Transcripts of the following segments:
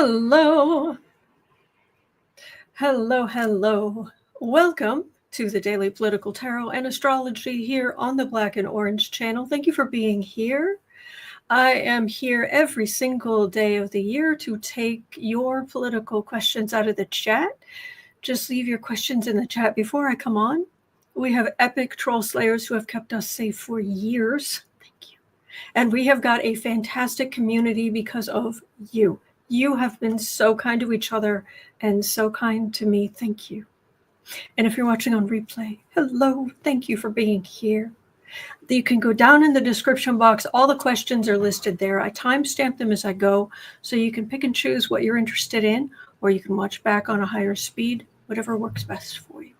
Hello. Hello, hello. Welcome to the Daily Political Tarot and Astrology here on the Black and Orange channel. Thank you for being here. I am here every single day of the year to take your political questions out of the chat. Just leave your questions in the chat before I come on. We have epic troll slayers who have kept us safe for years. Thank you. And we have got a fantastic community because of you. You have been so kind to each other and so kind to me. Thank you. And if you're watching on replay, hello. Thank you for being here. You can go down in the description box. All the questions are listed there. I timestamp them as I go, so you can pick and choose what you're interested in, or you can watch back on a higher speed, whatever works best for you.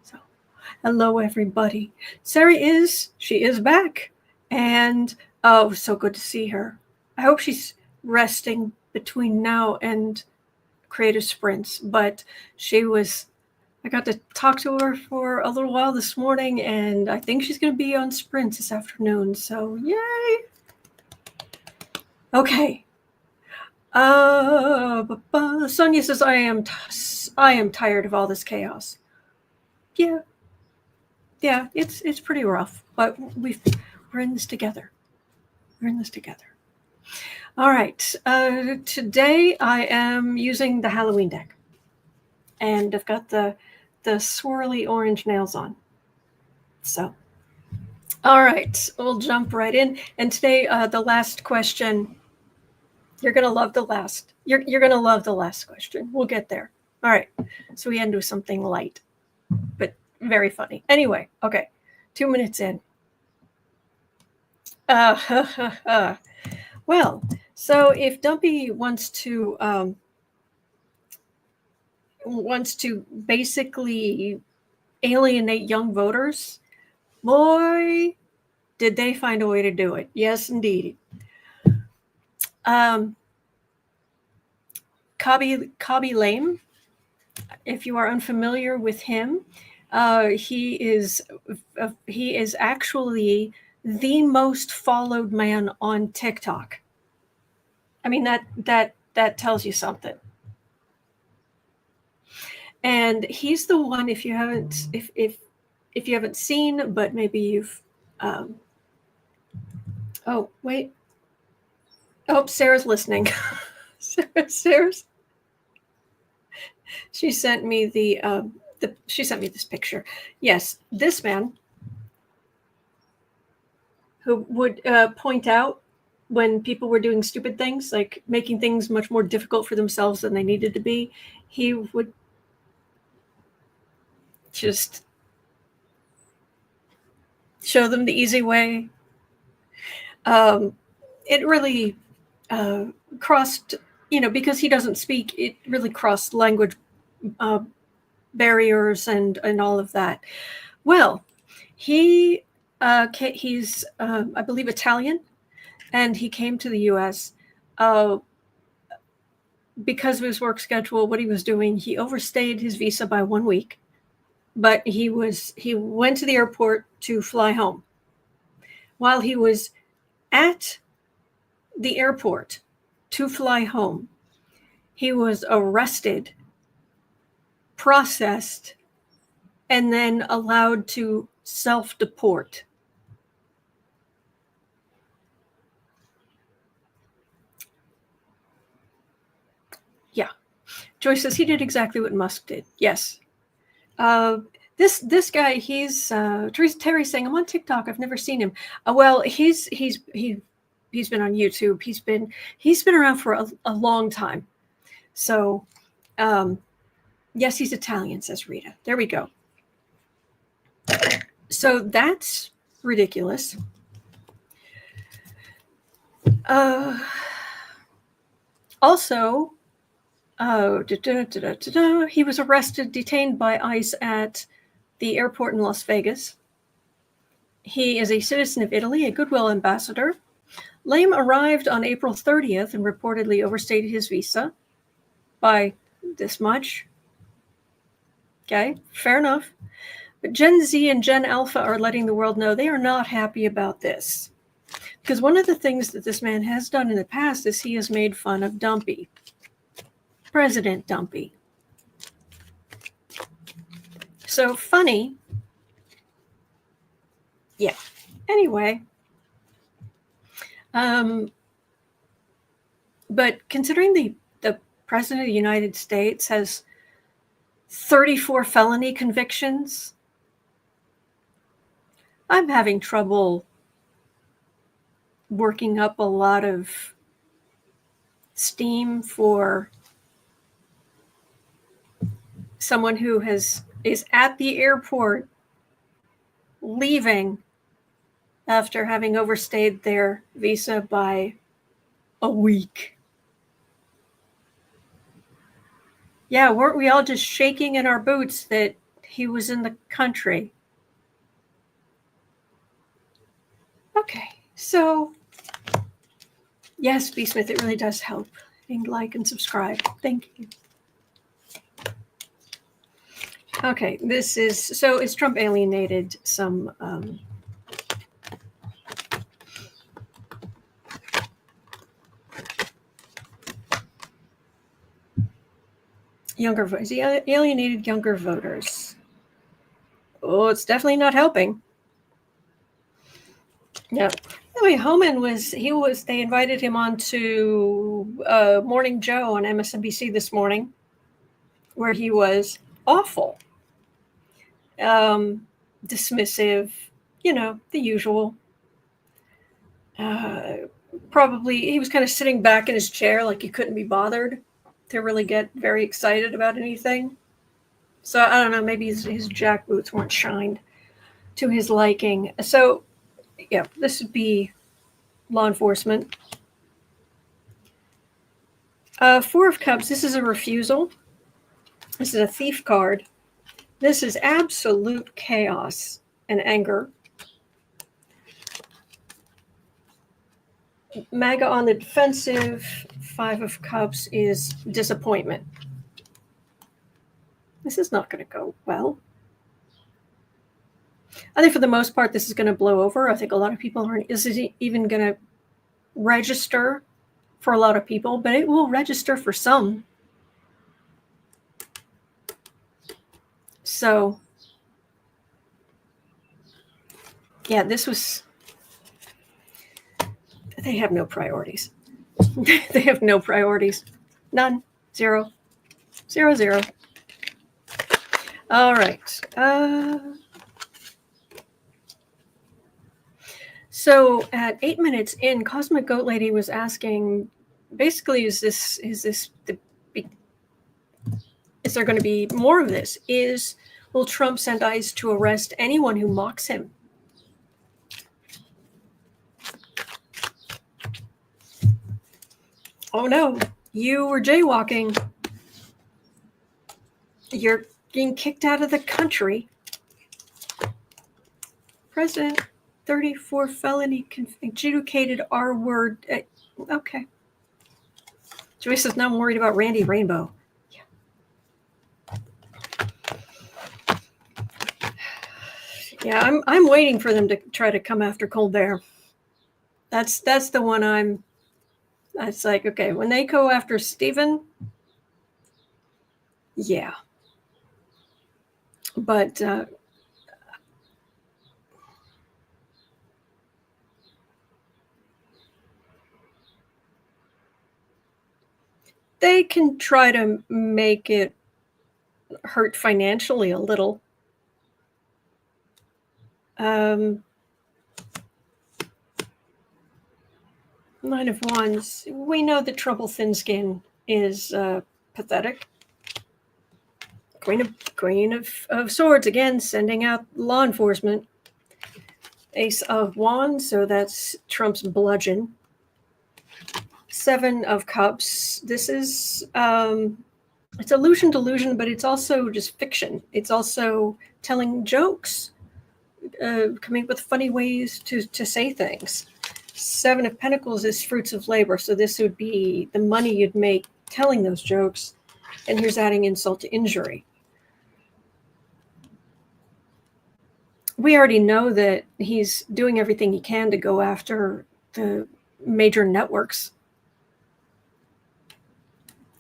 So, hello, everybody. She is back. And, oh, so good to see her. I hope she's resting between now and creative sprints, but I got to talk to her for a little while this morning, and I think she's going to be on sprints this afternoon, so yay. Okay. Sonia says, I am tired of all this chaos. Yeah, it's pretty rough, but we're in this together. All right, today I am using the Halloween deck, and I've got the swirly orange nails on. So, all right, we'll jump right in. And today, the last question, you're gonna love the last. You're gonna love the last question. We'll get there. All right, so we end with something light, but very funny. Anyway, okay, 2 minutes in. Well, so if Dumpy wants to basically alienate young voters, boy, did they find a way to do it. Yes, indeed. Khaby Lame, if you are unfamiliar with him, he is actually the most followed man on TikTok. I mean, that tells you something. And he's the one, if you haven't seen, but maybe you've oh wait, oh, Sarah's listening. Sarah's she sent me she sent me this picture. Yes, this man who would point out when people were doing stupid things, like making things much more difficult for themselves than they needed to be. He would just show them the easy way. It really crossed, because he doesn't speak, it really crossed language barriers and all of that. Well, he's I believe Italian, and he came to the U.S. Because of his work schedule, what he was doing, he overstayed his visa by 1 week, but he went to the airport to fly home. While he was at the airport to fly home, he was arrested, processed, and then allowed to self-deport. Yeah. Joyce says he did exactly what Musk did. Yes. This guy, he's Terry's saying, I'm on TikTok. I've never seen him. Well, he's been on YouTube. He's been around for a long time. So, yes, he's Italian, says Rita. There we go. So that's ridiculous. Also, he was arrested, detained by ICE at the airport in Las Vegas. He is a citizen of Italy, a Goodwill Ambassador. Lame arrived on April 30th and reportedly overstayed his visa by this much. Okay, fair enough. But Gen Z and Gen Alpha are letting the world know they are not happy about this. Because one of the things that this man has done in the past is he has made fun of Dumpy. President Dumpy. So funny. Yeah. Anyway. But considering the President of the United States has 34 felony convictions, I'm having trouble working up a lot of steam for someone who is at the airport leaving after having overstayed their visa by a week. Yeah, weren't we all just shaking in our boots that he was in the country? Okay, so yes, B. Smith, it really does help. And like and subscribe. Thank you. Okay, this is, so is Trump alienated some younger voters? He alienated younger voters. Oh, it's definitely not helping. Yeah. Anyway, Homan they invited him on to Morning Joe on MSNBC this morning, where he was awful. Dismissive, the usual. Probably he was kind of sitting back in his chair like he couldn't be bothered to really get very excited about anything. So I don't know, maybe his jack boots weren't shined to his liking. So yeah, this would be law enforcement. 4 of Cups, this is a refusal. This is a thief card. This is absolute chaos and anger. MAGA on the defensive. 5 of Cups is disappointment. This is not going to go well. I think for the most part, this is going to blow over. I think a lot of people aren't. This isn't even going to register for a lot of people, but it will register for some. So, yeah, this was. They have no priorities. They have no priorities. None. 0. 0, 0. All right. So at 8 minutes in, Cosmic Goat Lady was asking, basically, is there going to be more of this? Will Trump send ICE to arrest anyone who mocks him? Oh no, you were jaywalking. You're being kicked out of the country. President, 34 felony adjudicated R-word. Okay. Joyce says, now I'm worried about Randy Rainbow. Yeah, I'm waiting for them to try to come after Colbert. That's the one that's like, okay, when they go after Stephen, yeah. But they can try to make it hurt financially a little. 9 of Wands. We know that Trouble Thin Skin is pathetic. Queen of Swords, again, sending out law enforcement. Ace of Wands, so that's Trump's bludgeon. 7 of Cups. This is, it's illusion delusion, but it's also just fiction. It's also telling jokes, coming up with funny ways to say things. 7 of Pentacles is fruits of labor, so this would be the money you'd make telling those jokes, and here's adding insult to injury. We already know that he's doing everything he can to go after the major networks.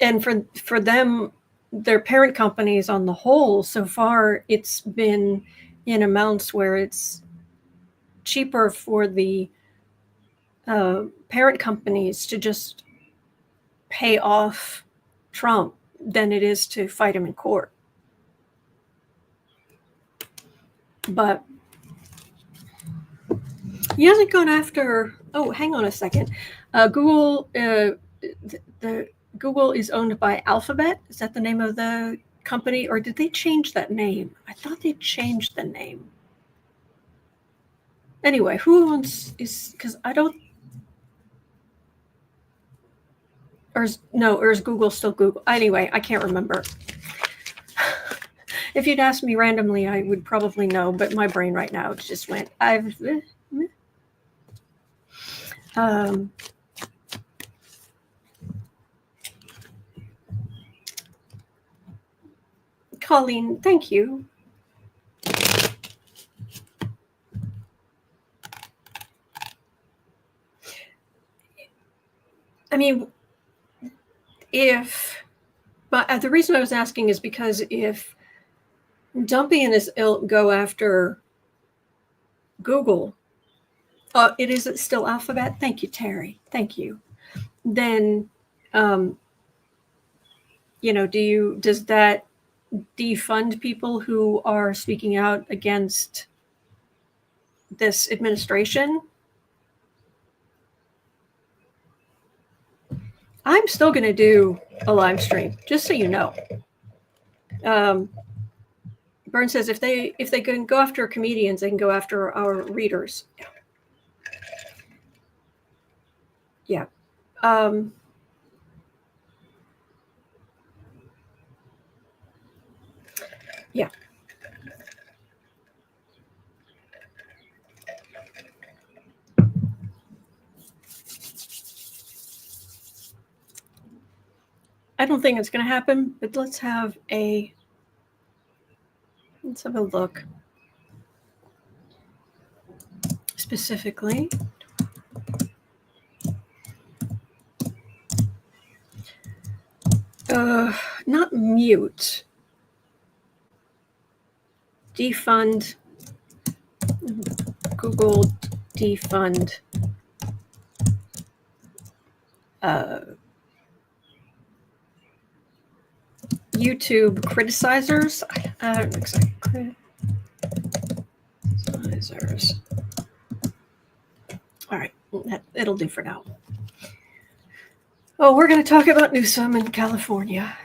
And for them, their parent companies on the whole, so far, it's been in amounts where it's cheaper for the parent companies to just pay off Trump than it is to fight him in court. But he hasn't gone after. Oh, hang on a second. Google. The Google is owned by Alphabet. Is that the name of the company, or did they change that name? I thought they changed the name. Anyway, who owns is because I don't. Or is Google still Google? Anyway, I can't remember. If you'd asked me randomly, I would probably know, but my brain right now just went. Colleen, thank you. I mean, but the reason I was asking is because if Dumpy and his ilk go after Google, it is still Alphabet. Thank you, Terry. Thank you. Then, does that defund people who are speaking out against this administration? I'm still going to do a live stream, just so you know. Burns says if they can go after comedians, they can go after our readers. Yeah. Yeah. I don't think it's going to happen, but let's have a look. Specifically, not mute, defund, Google defund, YouTube criticizers. I don't know exactly. Criticizers. All right, it'll do for now. Oh, we're going to talk about Newsom in California.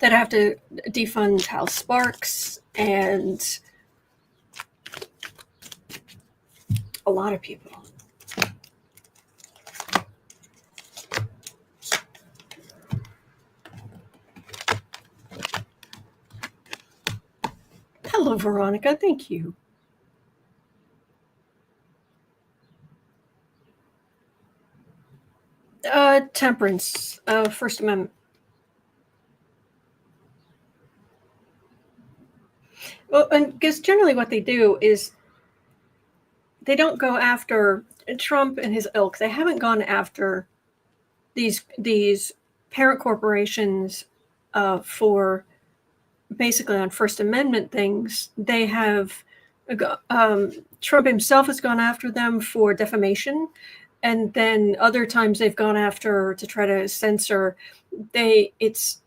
That have to defund House Sparks and a lot of people. Hello, Veronica. Thank you. Temperance, First Amendment. Well, and because generally what they do is they don't go after Trump and his ilk. They haven't gone after these parent corporations for basically on First Amendment things. They have Trump himself has gone after them for defamation, and then other times they've gone after to try to censor. If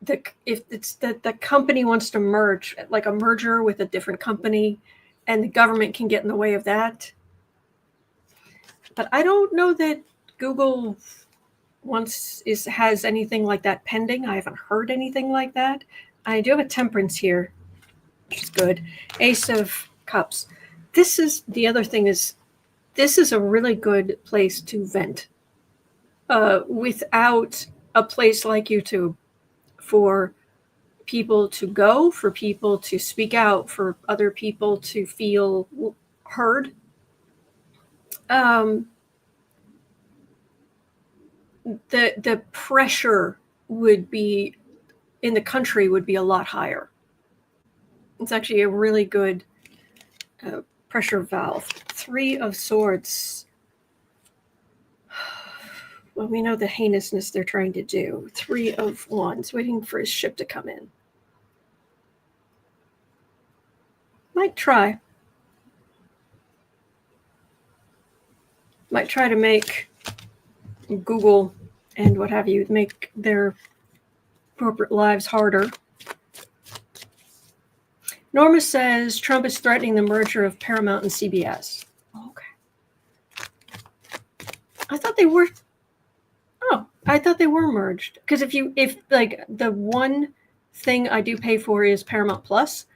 the company wants to merge, like a merger with a different company, and the government can get in the way of that. But I don't know that Google has anything like that pending. I haven't heard anything like that. I do have a temperance here, which is good. Ace of Cups. This is the other thing is this is a really good place to vent without a place like YouTube for people to go, for people to speak out, for other people to feel heard. The pressure would be in the country would be a lot higher. It's actually a really good pressure valve. 3 of Swords. Well, we know the heinousness they're trying to do. 3 of Wands, waiting for his ship to come in. Might try. Might try to make Google and what have you make their corporate lives harder. Norma says Trump is threatening the merger of Paramount and CBS. Okay. I thought they were. Oh, I thought they were merged. Because if like the one thing I do pay for is Paramount Plus,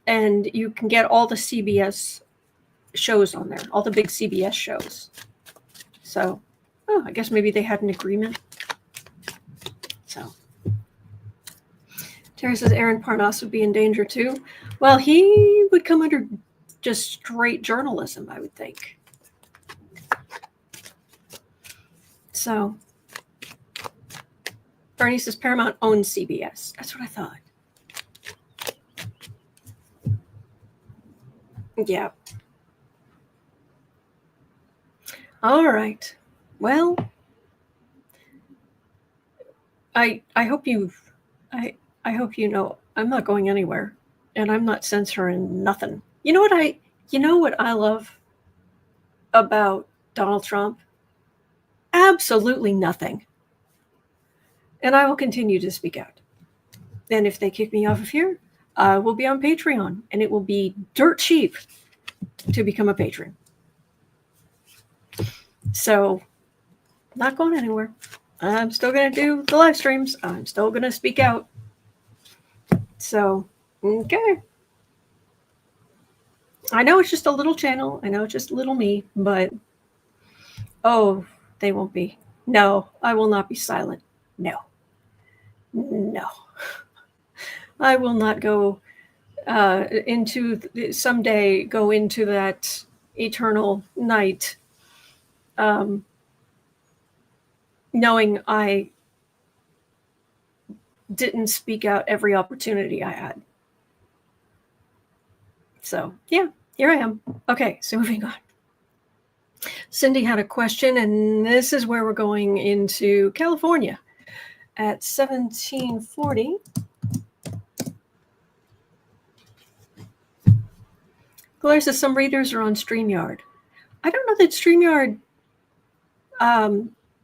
and you can get all the CBS shows on there, all the big CBS shows. So, I guess maybe they had an agreement. So, Terry says Aaron Parnas would be in danger too. Well, he would come under just straight journalism, I would think. So, Bernie says Paramount owns CBS. That's what I thought. Yeah. All right. Well, I hope I hope you know I'm not going anywhere, and I'm not censoring nothing. You know what I love about Donald Trump? Absolutely nothing. And I will continue to speak out. And if they kick me off of here, I will be on Patreon, and it will be dirt cheap to become a patron. So, not going anywhere. I'm still going to do the live streams. I'm still going to speak out. So, okay. I know it's just a little channel. I know it's just little me, but oh, they won't be. No, I will not be silent. No. I will not go someday go into that eternal night knowing I didn't speak out every opportunity I had. So, yeah, here I am. Okay, so moving on. Cindy had a question, and this is where we're going into California at 1740. Claire says some readers are on StreamYard. I don't know that StreamYard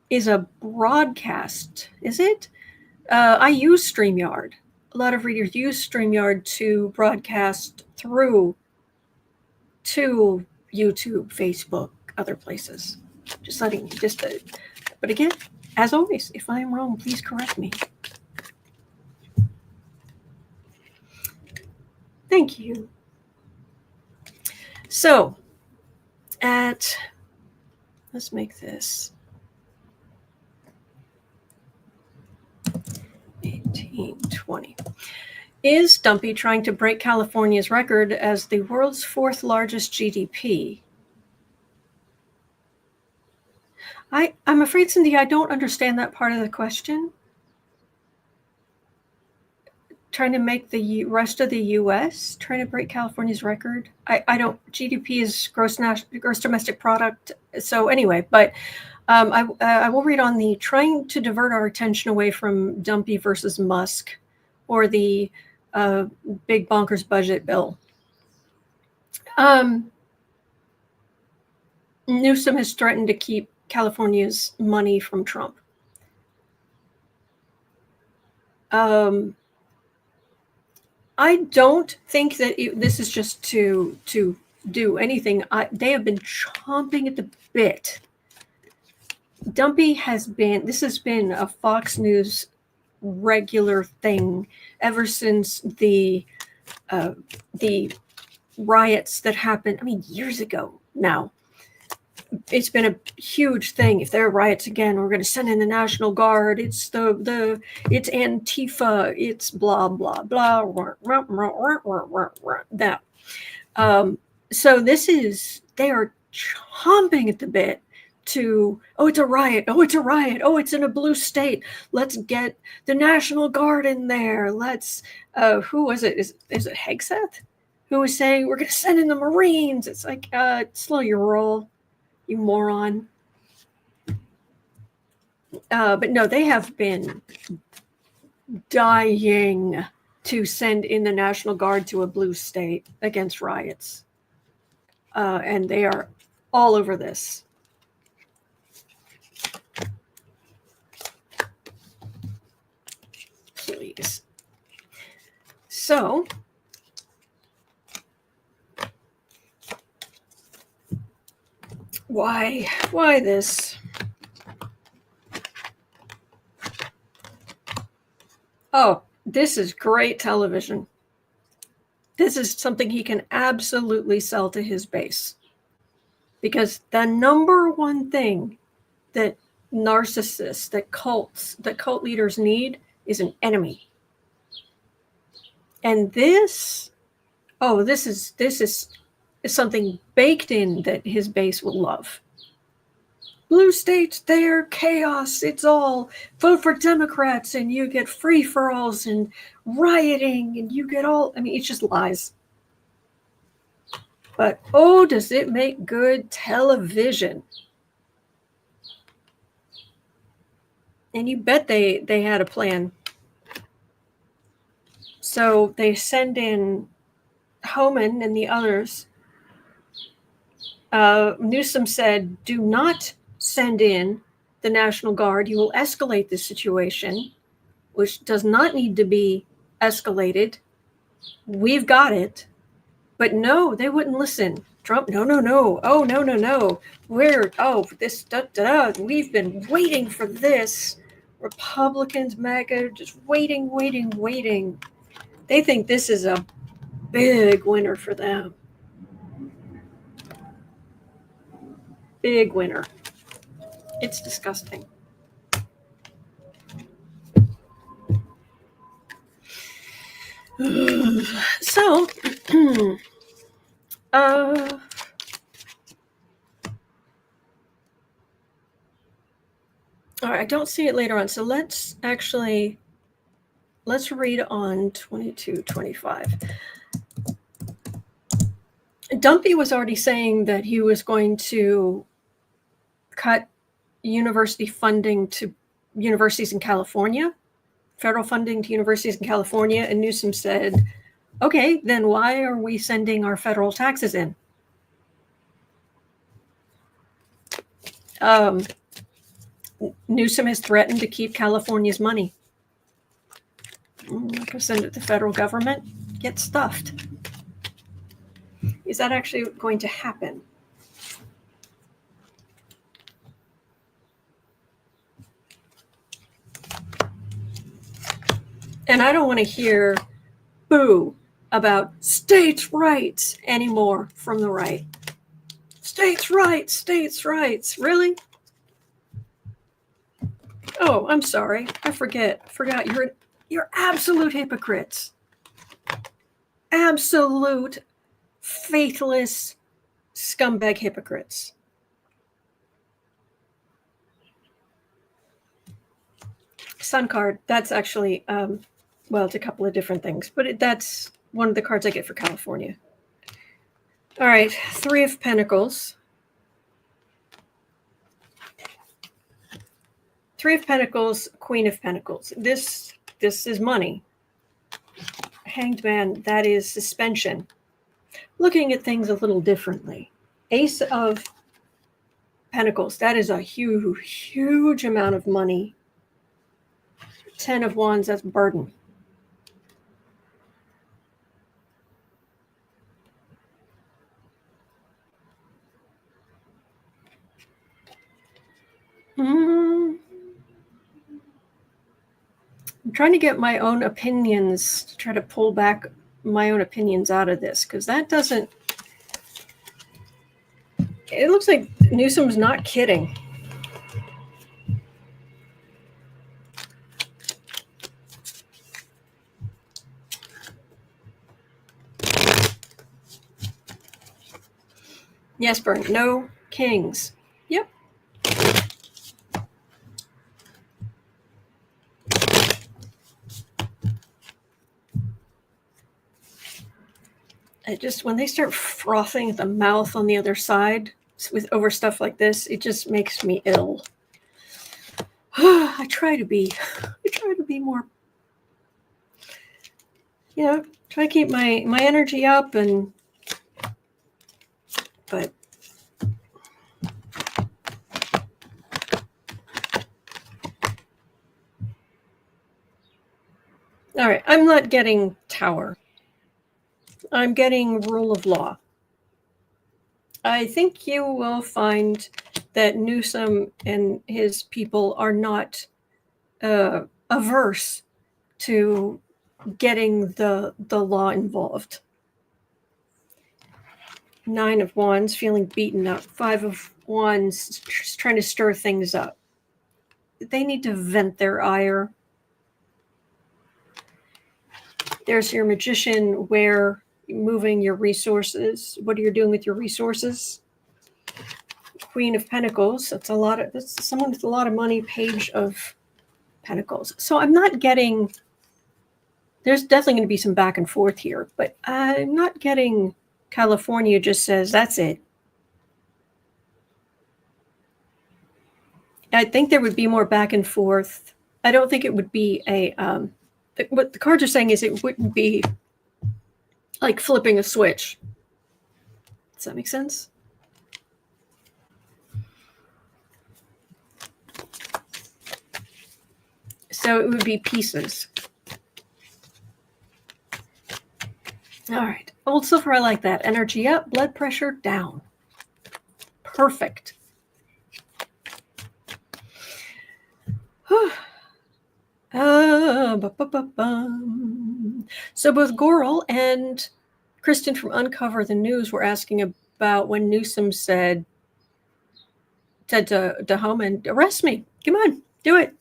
is a broadcast, is it? I use StreamYard. A lot of readers use StreamYard to broadcast through to YouTube, Facebook, other places. But again, as always, if I am wrong, please correct me. Thank you. So, let's make this 1820. Is Dumpy trying to break California's record as the world's 4th largest GDP? I'm afraid, Cindy, I don't understand that part of the question. Trying to make the rest of the U.S. trying to break California's record? I don't. GDP is gross domestic product. So anyway, but I will read on the trying to divert our attention away from Dumpy versus Musk, or the big bonkers budget bill. Newsom has threatened to keep California's money from Trump. I don't think that this is just to do anything. They have been chomping at the bit. Dumpy this has been a Fox News regular thing ever since the riots that happened, years ago now. It's been a huge thing. If there are riots again, we're going to send in the National Guard. It's it's Antifa. It's blah blah blah. That. So they are chomping at the bit to, it's a riot. Oh, it's a riot. Oh, it's in a blue state. Let's get the National Guard in there. Let's. Who was it? Is it Hegseth who was saying we're going to send in the Marines? It's like, slow your roll, you moron. But no, they have been dying to send in the National Guard to a blue state against riots. And they are all over this. Please. So, why this? Oh, this is great television. This is something he can absolutely sell to his base. Because the number one thing that narcissists, that cult leaders need is an enemy. And this is something baked in that his base will love. Blue states, they're chaos. It's all vote for Democrats and you get free-for-alls and rioting and you get all, I mean, it's just lies. But oh, does it make good television. And you bet they had a plan. So they send in Homan and the others. Newsom said, do not send in the National Guard. You will escalate this situation, which does not need to be escalated. We've got it. But no, they wouldn't listen. Trump, no. Oh, no. We've been waiting for this. Republicans, MAGA, just waiting. They think this is a big winner for them. Big winner. It's disgusting. So, all right, I don't see it later on. So let's read on 2225. Dumpy was already saying that he was going to cut university funding to universities in California, federal funding to universities in California. And Newsom said, okay, then why are we sending our federal taxes in? Newsom has threatened to keep California's money. I'm not going to send it to the federal government. Get stuffed. Is that actually going to happen? And I don't want to hear boo about states' rights anymore from the right. States' rights. Really? Oh, I'm sorry. I forgot. You're absolute hypocrites. Absolute faithless scumbag hypocrites. Sun card, that's actually, well, it's a couple of different things, but that's one of the cards I get for California. All right, Three of Pentacles. Three of Pentacles, Queen of Pentacles. This is money. Hanged Man, that is suspension. Looking at things a little differently. Ace of Pentacles, that is a huge amount of money. 10 of Wands, that's burden. I'm trying to get my own opinions, to try to pull back my own opinions out of this, because that doesn't, it looks like Newsom's not kidding. Yes, Bern, no kings. Yep. It just, when they start frothing at the mouth on the other side over stuff like this, it just makes me ill. I try to be more, try to keep my energy up, but all right, I'm not getting Tower. I'm getting rule of law. I think you will find that Newsom and his people are not averse to getting the law involved. 9 of Wands, feeling beaten up. 5 of Wands, trying to stir things up. They need to vent their ire. There's your Magician, where moving your resources. What are you doing with your resources? Queen of Pentacles. That's someone with a lot of money. Page of Pentacles. So I'm not getting. There's definitely going to be some back and forth here, but I'm not getting. California just says that's it. I think there would be more back and forth. I don't think it would be a. What the cards are saying is it wouldn't be like flipping a switch. Does that make sense? So it would be pieces. All right. Old Silver, I like that. Energy up, blood pressure down. Perfect. So both Goral and Kristen from Uncover the News were asking about when Newsom said to Homan, arrest me. Come on, do it.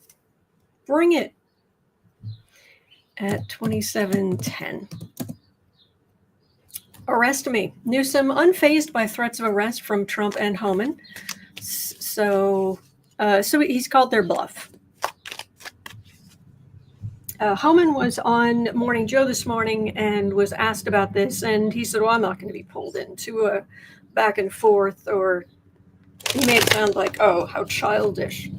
Bring it. At 27:10. Arrest me. Newsom unfazed by threats of arrest from Trump and Homan. So he's called their bluff. Homan was on Morning Joe this morning and was asked about this, and he said, well, I'm not going to be pulled into a back and forth, or he made it sound like, oh, how childish.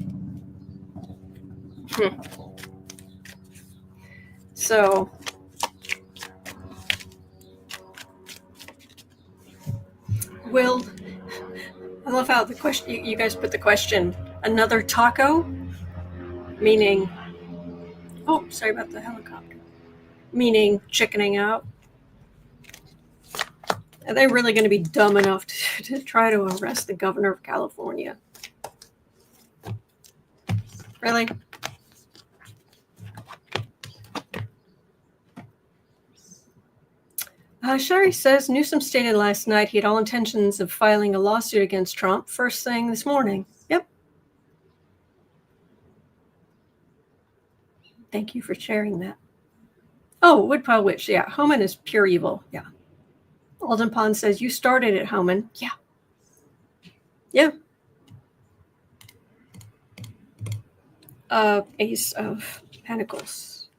So I love how the question, you guys put the question, another taco? Meaning, oh, sorry about the helicopter. Meaning chickening out. Are they really going to be dumb enough to try to arrest the governor of California? Really? Sherry says Newsom stated last night he had all intentions of filing a lawsuit against Trump first thing this morning. Yep. Thank you for sharing that. Oh, Woodpile Witch. Yeah, Homan is pure evil. Yeah. Alden Pond says, you started it, Homan. Yeah. Yeah. Ace of Pentacles.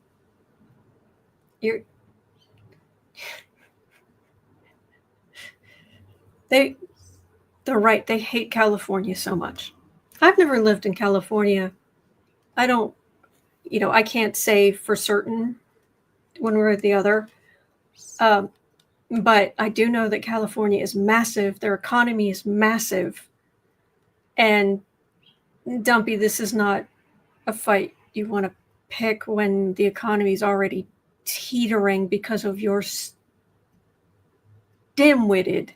They're right. They hate California so much. I've never lived in California. I don't, I can't say for certain one way or the other. But I do know that California is massive. Their economy is massive. And Dumpy, this is not a fight you want to pick when the economy is already teetering because of your dim-witted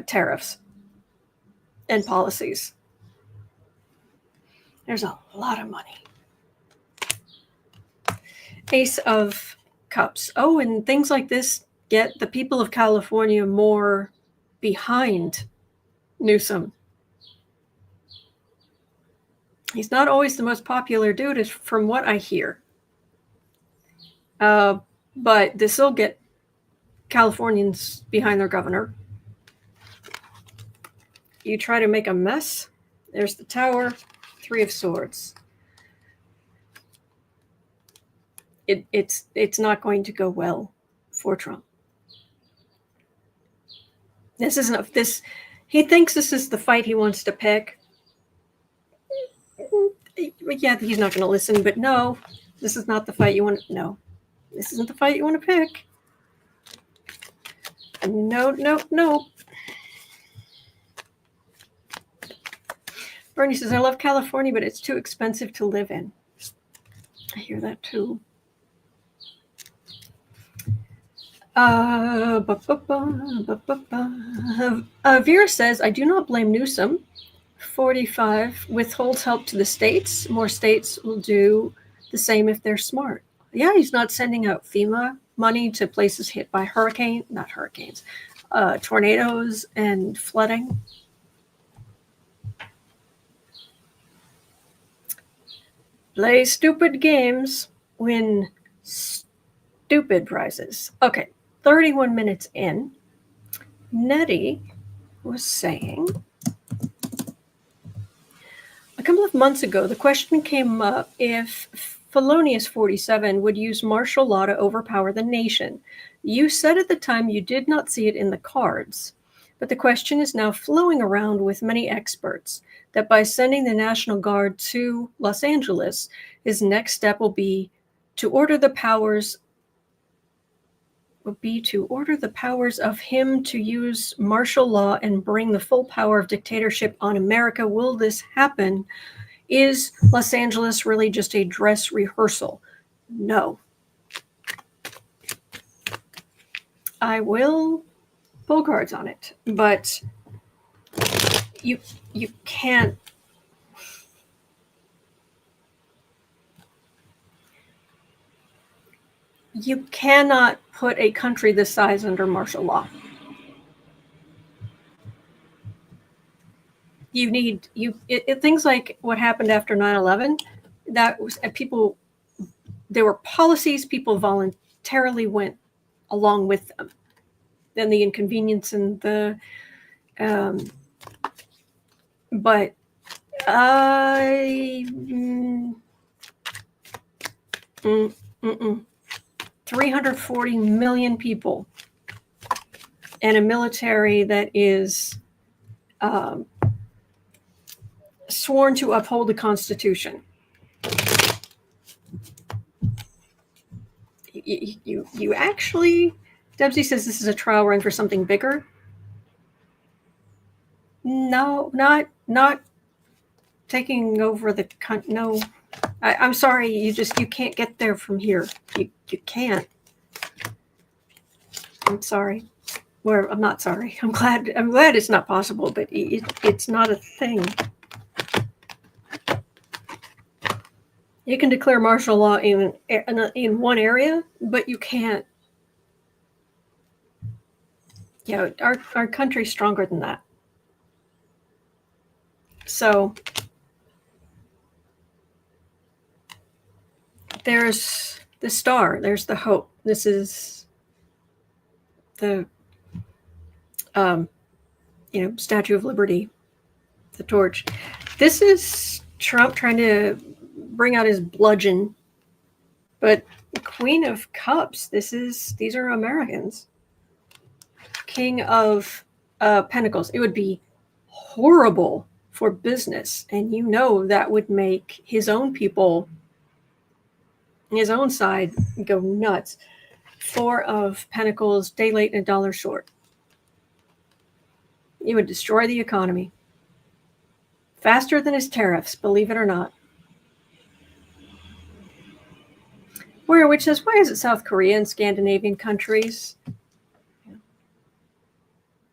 tariffs and policies. There's a lot of money. Ace of Cups. Oh, and things like this get the people of California more behind Newsom. He's not always the most popular dude, from what I hear. But this will get Californians behind their governor. You try to make a mess. There's the Tower, 3 of Swords. It's not going to go well for Trump. He thinks this is the fight he wants to pick. Yeah, he's not going to listen, but no, this is not the fight you want to... No, this isn't the fight you want to pick. No, no, no. Bernie says, I love California, but it's too expensive to live in. I hear that too. Vera says, I do not blame Newsom. 45 withholds help to the states. More states will do the same if they're smart. Yeah, he's not sending out FEMA money to places hit by tornadoes and flooding. Play stupid games, win stupid prizes. Okay, 31 minutes in, Nettie was saying, a couple of months ago, the question came up if Felonious 47 would use martial law to overpower the nation. You said at the time you did not see it in the cards, but the question is now flowing around with many experts that by sending the National Guard to Los Angeles, his next step will be to order the powers of him to use martial law and bring the full power of dictatorship on America. Will this happen? Is Los Angeles really just a dress rehearsal? No. I will pull cards on it, but you can't. You cannot put a country this size under martial law. You need things like what happened after 9/11. That was people. There were policies. People voluntarily went along with them. Then the inconvenience and the, but 340 million people and a military that is sworn to uphold the Constitution. You actually, Debsy says this is a trial run for something bigger. No, not taking over the country. No, I'm sorry. You can't get there from here. You can't. I'm sorry. Or I'm not sorry. I'm glad it's not possible, but it's not a thing. You can declare martial law in one area, but you can't. Yeah, our country's stronger than that. So there's the star. There's the hope. This is the Statue of Liberty, the torch. This is Trump trying to bring out his bludgeon, but Queen of Cups. These are Americans. King of Pentacles. It would be horrible for business, and that would make his own people, his own side, go nuts. Four of Pentacles, day late and a dollar short. It would destroy the economy faster than his tariffs, believe it or not. Warrior Witch says, why is it South Korea and Scandinavian countries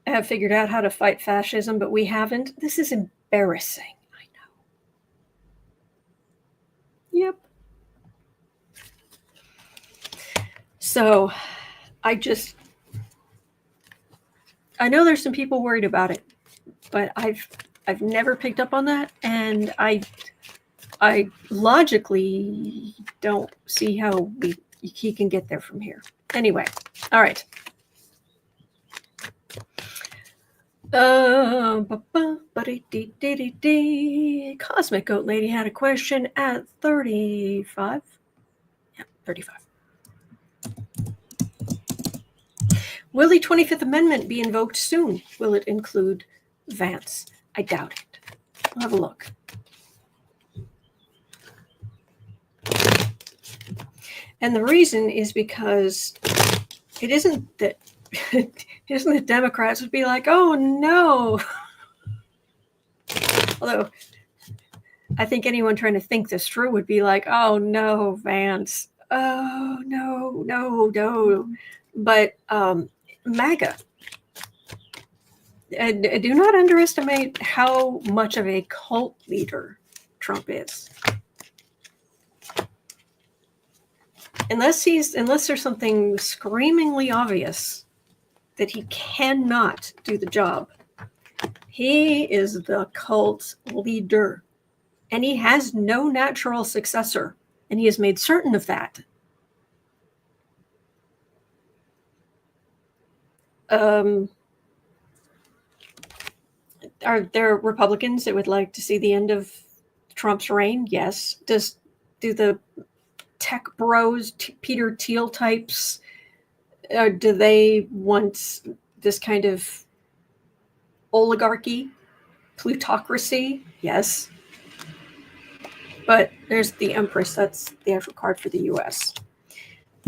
have figured out how to fight fascism, but we haven't? This is embarrassing. I know. Yep. So I know there's some people worried about it, but I've never picked up on that, and I logically don't see how he can get there from here. Anyway, all right. Cosmic Goat Lady had a question at 35. Yeah, 35. Will the 25th Amendment be invoked soon? Will it include Vance? I doubt it. I'll have a look. And the reason is because it isn't that Democrats would be like, oh no. Although I think anyone trying to think this through would be like, oh no, Vance. Oh no. But MAGA. Do not underestimate how much of a cult leader Trump is. Unless there's something screamingly obvious that he cannot do the job, he is the cult leader. And he has no natural successor. And he has made certain of that. Are there Republicans that would like to see the end of Trump's reign? Yes. Do the tech bros, Peter Thiel types, do they want this kind of oligarchy, plutocracy? Yes. But there's the Empress. That's the actual card for the U.S.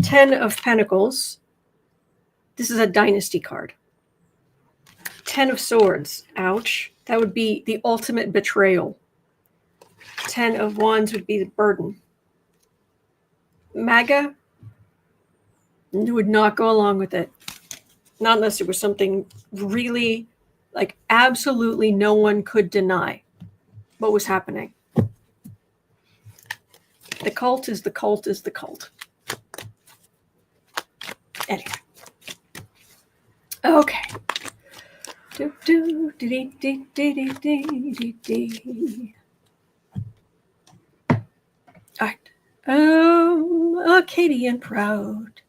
10 of Pentacles. This is a dynasty card. 10 of Swords. Ouch. That would be the ultimate betrayal. 10 of Wands would be the burden. MAGA would not go along with it. Not unless there was something really, like, absolutely no one could deny what was happening. The cult is the cult is the cult. Anyway. Okay. All right. Acadian Proud.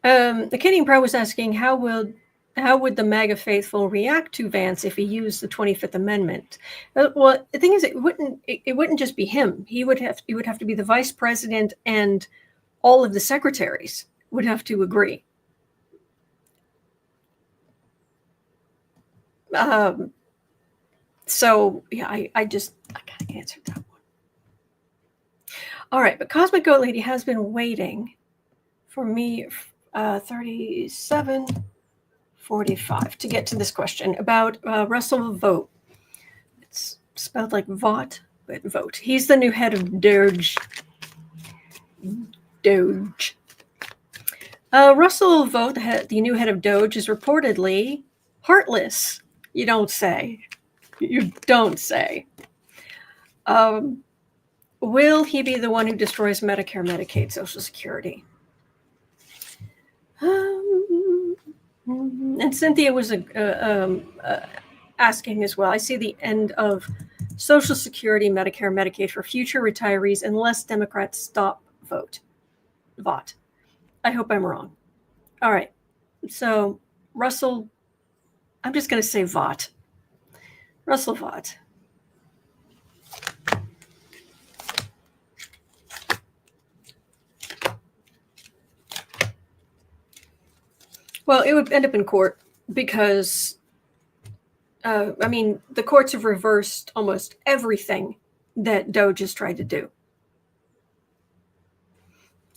Acadian Proud was asking how would the MAGA faithful react to Vance if he used the 25th Amendment? Well, the thing is, it wouldn't just be him. He would have to be the vice president, and all of the secretaries would have to agree. So yeah, I gotta answer that one. All right, but Cosmic Goat Lady has been waiting for me 37:45 to get to this question about Russell Vought. It's spelled like Vought, but Vought. He's the new head of DOGE. Russell Vought, the new head of DOGE, is reportedly heartless. You don't say. You don't say. Will he be the one who destroys Medicare, Medicaid, Social Security? And Cynthia was asking as well. I see the end of Social Security, Medicare, Medicaid for future retirees unless Democrats stop Vought. I hope I'm wrong. All right. So Russell, I'm just going to say Vought. Russell Vought. Well, it would end up in court because, the courts have reversed almost everything that DOGE has tried to do.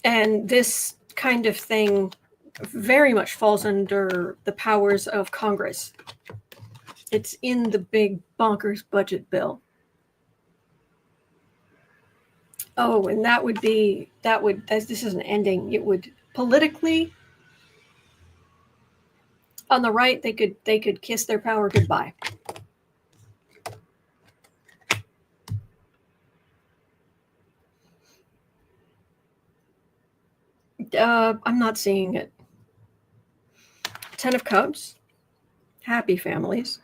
And this kind of thing very much falls under the powers of Congress. It's in the big bonkers budget bill. Oh, and this is an ending. It would politically, on the right, they could kiss their power goodbye. I'm not seeing it. 10 of Cups, happy families.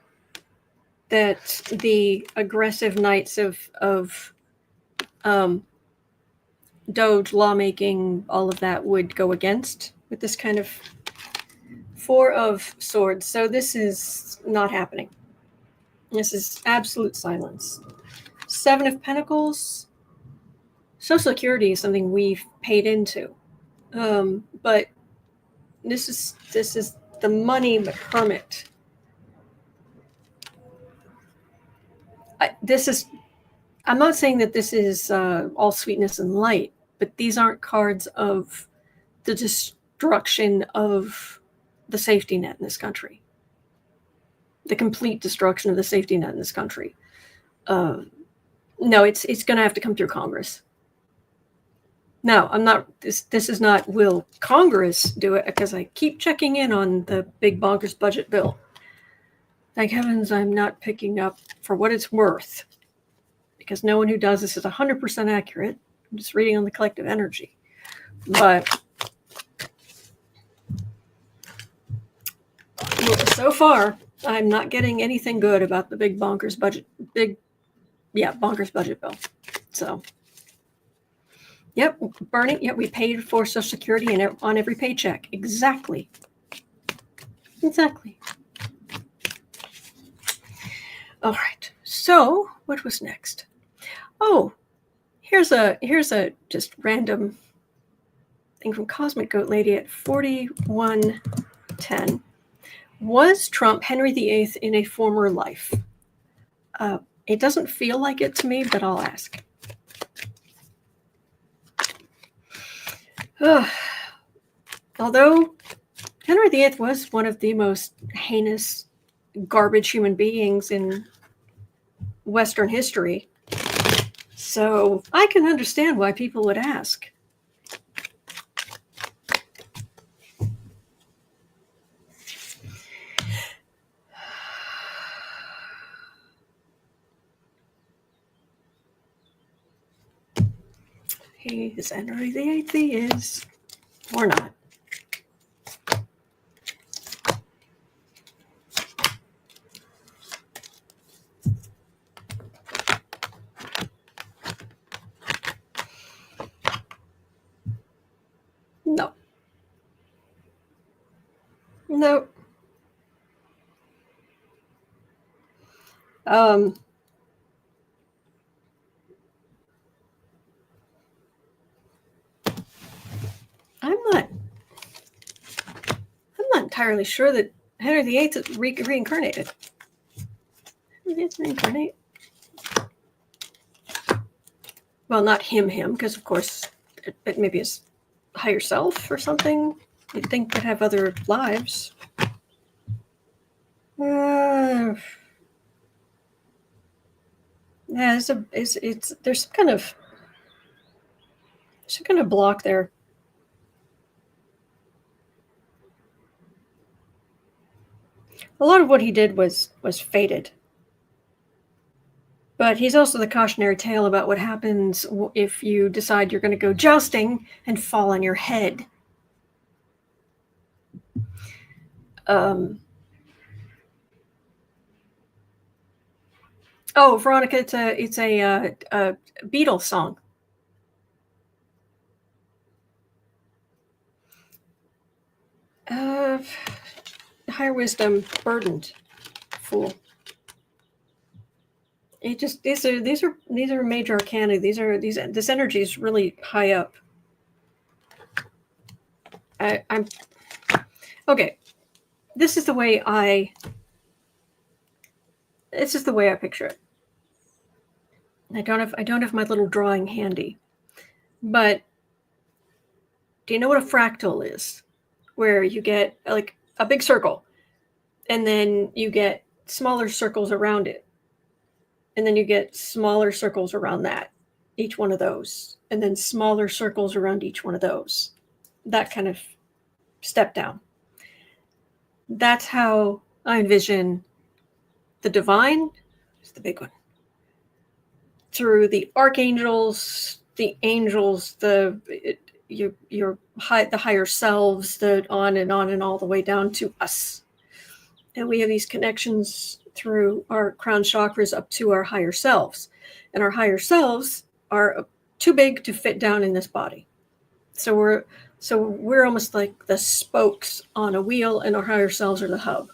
That the aggressive knights of DOGE lawmaking, all of that would go against with this kind of 4 of Swords. So this is not happening. This is absolute silence. 7 of Pentacles. Social Security is something we've paid into. But this is the money hermit. This is I'm not saying that this is all sweetness and light, but these aren't cards of the destruction of the safety net in this country. The complete destruction of the safety net in this country. No, it's going to have to come through Congress. No, I'm not. This is not. Will Congress do it? Because I keep checking in on the big bonkers budget bill. Thank heavens I'm not picking up for what it's worth, because no one who does this is 100% accurate. I'm just reading on the collective energy. But so far, I'm not getting anything good about the big bonkers budget. Bonkers budget bill. So, yep, burning. Yep, we paid for Social Security and on every paycheck. Exactly. All right. So, what was next? Oh, here's a just random thing from Cosmic Goat Lady at 4110. Was Trump Henry VIII in a former life? It doesn't feel like it to me, but I'll ask. Although Henry VIII was one of the most heinous, garbage human beings in Western history, so I can understand why people would ask. He is Henry VIII, he is, or not. No. I'm not entirely sure that Henry VIII is reincarnated. Henry VIII reincarnate? Well, not him, because of course it maybe his higher self or something. You'd think they'd have other lives. Yeah, there's some kind of block there. A lot of what he did was fated. But he's also the cautionary tale about what happens if you decide you're going to go jousting and fall on your head. Oh, Veronica, it's a Beatles song. Higher wisdom, burdened, fool. It just these are major arcana. This energy is really high up. I'm okay. This is the way I picture it. I don't have my little drawing handy, but do you know what a fractal is? Where you get like a big circle, and then you get smaller circles around it, and then you get smaller circles around that, each one of those, and then smaller circles around each one of those. That kind of step down. That's how I envision the divine, is the big one, through the archangels, the angels, the higher selves, the on and all the way down to us. And we have these connections through our crown chakras up to our higher selves. And our higher selves are too big to fit down in this body. So we're almost like the spokes on a wheel, and our higher selves are the hub.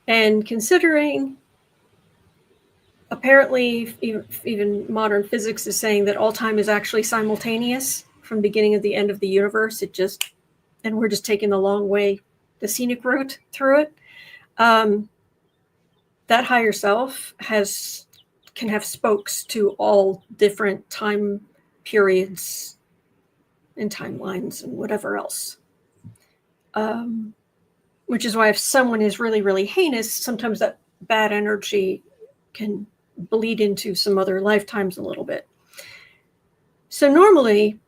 And considering, apparently, even modern physics is saying that all time is actually simultaneous from the beginning of the end of the universe. And we're just taking the long way, the scenic route through it. That higher self has can have spokes to all different time periods and timelines and whatever else. Which is why if someone is really, really heinous, sometimes that bad energy can bleed into some other lifetimes a little bit. So normally,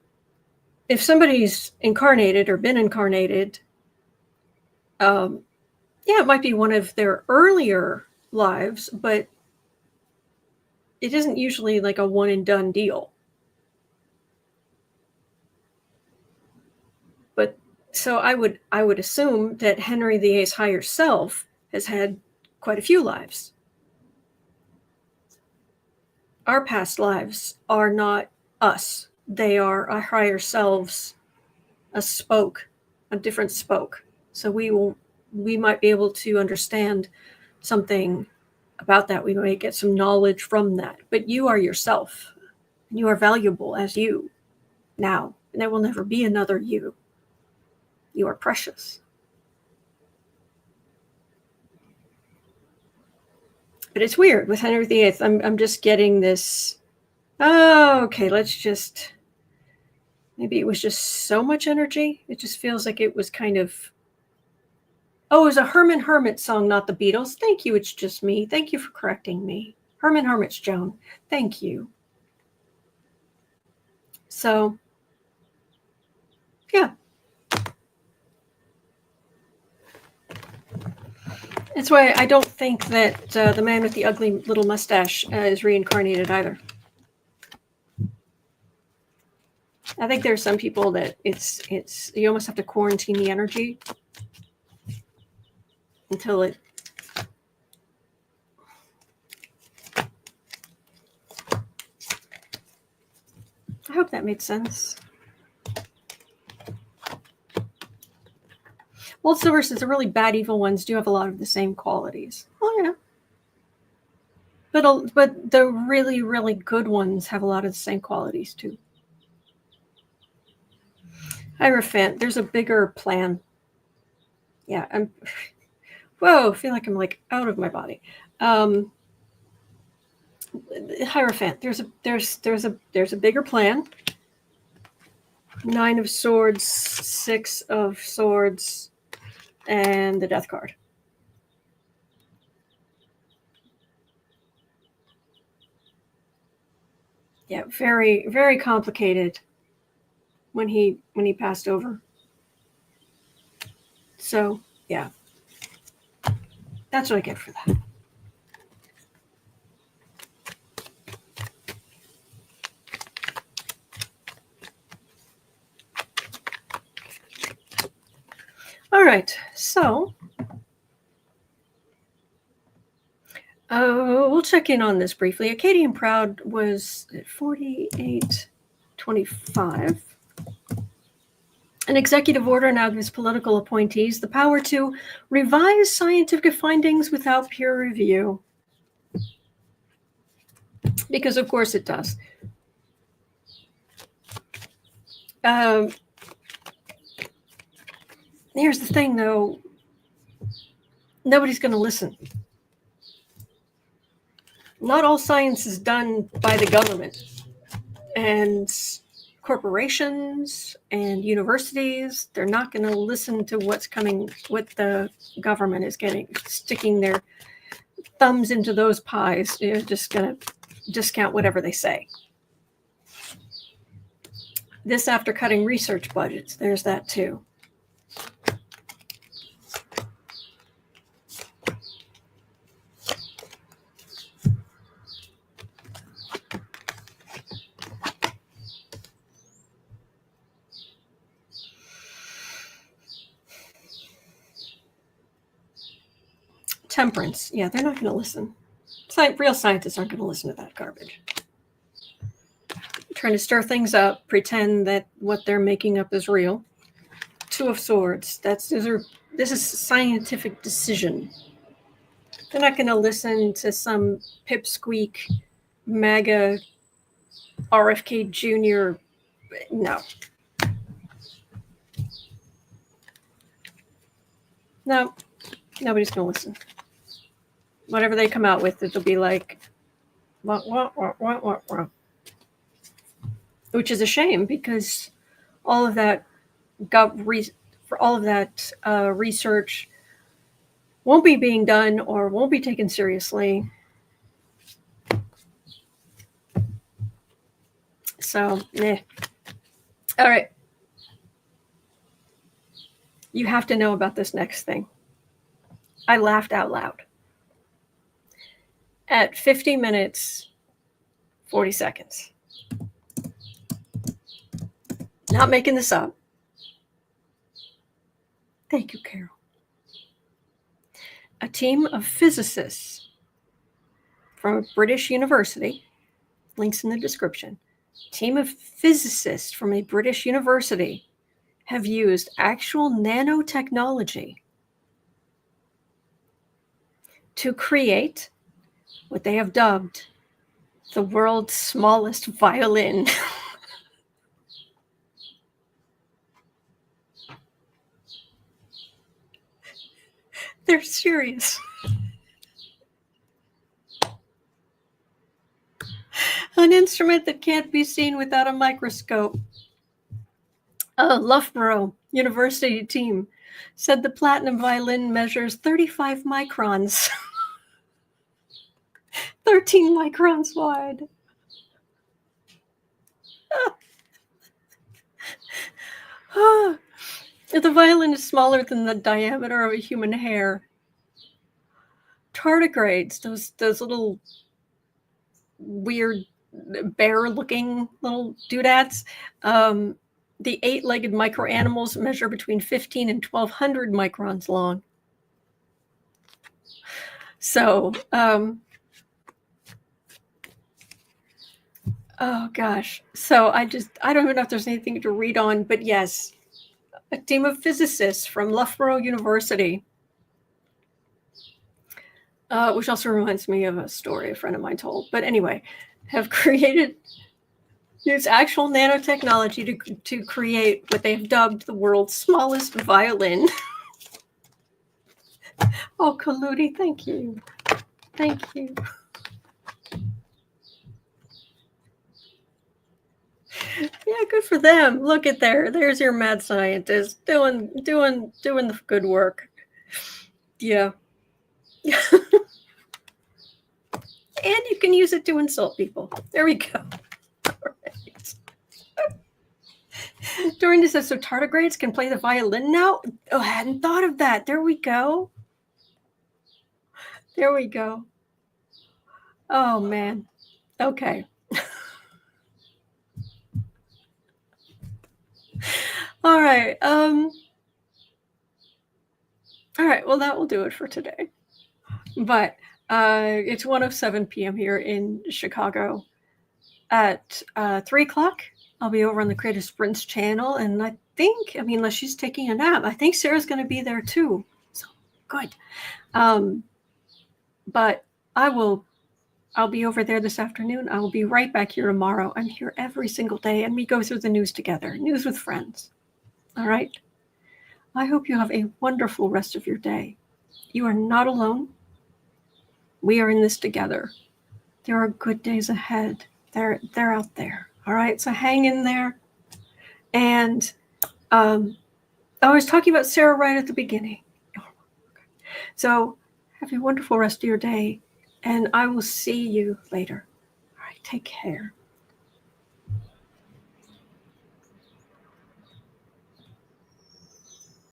if somebody's incarnated or been incarnated, it might be one of their earlier lives, but it isn't usually like a one and done deal. But so I would assume that Henry VIII's higher self has had quite a few lives. Our past lives are not us. They are our higher selves, a different spoke. So we might be able to understand something about that. We might get some knowledge from that. But you are yourself. And you are valuable as you now. And there will never be another you. You are precious. But it's weird with Henry VIII. I'm just getting this. Oh, okay. Maybe it was just so much energy. It just feels like it was kind of. Oh, it was a Herman Hermit song, not the Beatles. Thank you. It's just me. Thank you for correcting me. Herman Hermit's Joan. Thank you. So, yeah. That's why I don't think that the man with the ugly little mustache is reincarnated either. I think there are some people that it's you almost have to quarantine the energy until it. I hope that made sense. Well, so versus the really bad evil ones do have a lot of the same qualities. Oh yeah. But the really, really good ones have a lot of the same qualities too. Hierophant, there's a bigger plan. Yeah, whoa, I feel like I'm like out of my body. Hierophant, there's a bigger plan. 9 of Swords, 6 of Swords, and the Death card. Yeah, very, very complicated when he passed over. So, yeah. That's what I get for that. All right, so we'll check in on this briefly. Acadian Proud was at 48.25. An executive order now gives political appointees the power to revise scientific findings without peer review. Because, of course, it does. Here's the thing, though. Nobody's going to listen. Not all science is done by the government. And corporations and universities, they're not going to listen to what the government is sticking their thumbs into those pies. They're just going to discount whatever they say. This after cutting research budgets, there's that too. Temperance. Yeah, they're not going to listen. Real scientists aren't going to listen to that garbage. Trying to stir things up, pretend that what they're making up is real. 2 of Swords. This is a scientific decision. They're not going to listen to some pipsqueak, MAGA, RFK Jr. No. No, nobody's going to listen. Whatever they come out with, it'll be like, Which is a shame because all of that research won't be being done or won't be taken seriously. So, all right. You have to know about this next thing. I laughed out loud. At 50 minutes, 40 seconds. Not making this up. Thank you, Carol. A team of physicists from a British university, links in the description, team of physicists from a British university have used actual nanotechnology to create what they have dubbed the world's smallest violin. They're serious. An instrument that can't be seen without a microscope. A Loughborough University team said the platinum violin measures 35 microns. 13 microns wide. The violin is smaller than the diameter of a human hair. Tardigrades, those little weird bear-looking little doodads, the 8-legged microanimals measure between 15 and 1,200 microns long. So, oh gosh. So I don't even know if there's anything to read on, but yes, a team of physicists from Loughborough University, which also reminds me of a story a friend of mine told. But anyway, have used actual nanotechnology to create what they've dubbed the world's smallest violin. Oh, Kaludi, thank you. Thank you. Yeah, good for them. Look at there's your mad scientist doing the good work. Yeah. And you can use it to insult people. There we go. All right. During this, so tardigrades can play the violin now? Oh, I hadn't thought of that. There we go. There we go. Oh, man. Okay. All right. All right. Well, that will do it for today. But it's 1:07 p.m. here in Chicago. At 3 o'clock, I'll be over on the Creative Sprints channel. And I think, unless she's taking a nap, I think Sarah's going to be there too. So good. But I'll be over there this afternoon. I will be right back here tomorrow. I'm here every single day, and we go through the news together. News with friends. All right? I hope you have a wonderful rest of your day. You are not alone. We are in this together. There are good days ahead. They're out there. All right? So hang in there. And I was talking about Sarah right at the beginning. So have a wonderful rest of your day. And I will see you later. All right, take care.